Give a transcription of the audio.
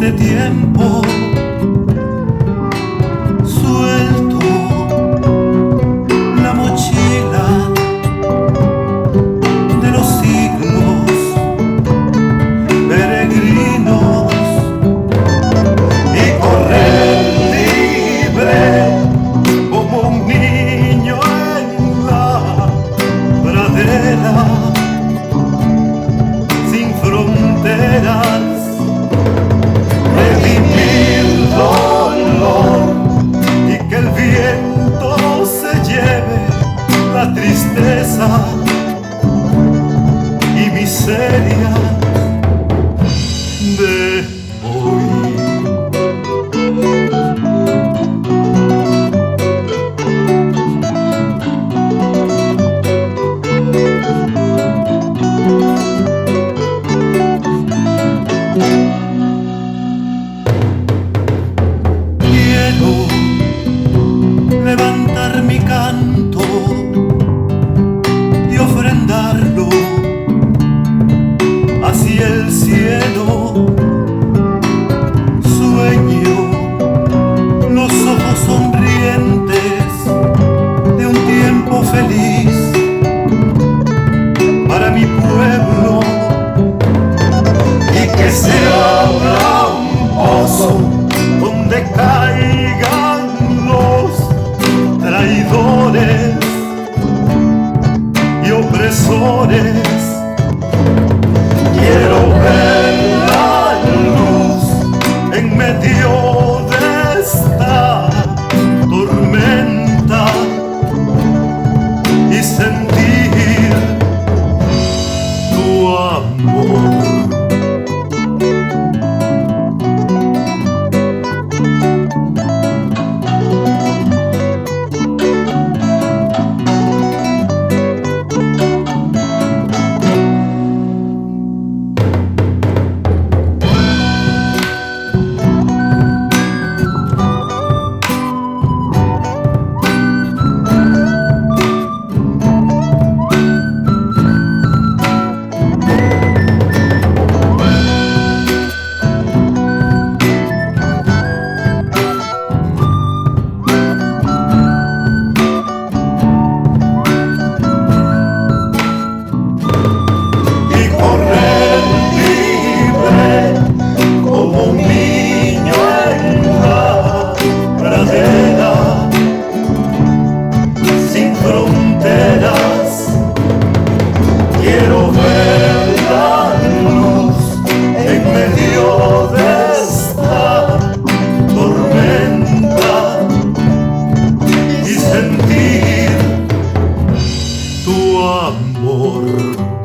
de tiempo suelto la mochila de los siglos peregrinos y correr libre como un niño en la pradera sin fronteras. Redimir dolor y que el viento se lleve la tristeza y miseria de hoy. Levantar mi canto y ofrendarlo hacia el cielo. Sueño los ojos sonrientes de un tiempo feliz para mi pueblo y que se abra un pozo donde caigan los traidores y opresores. Quiero ver la luz en medio de esta tormenta y sentir tu amor. Sin fronteras, quiero ver la luz en medio de esta tormenta y sentir tu amor.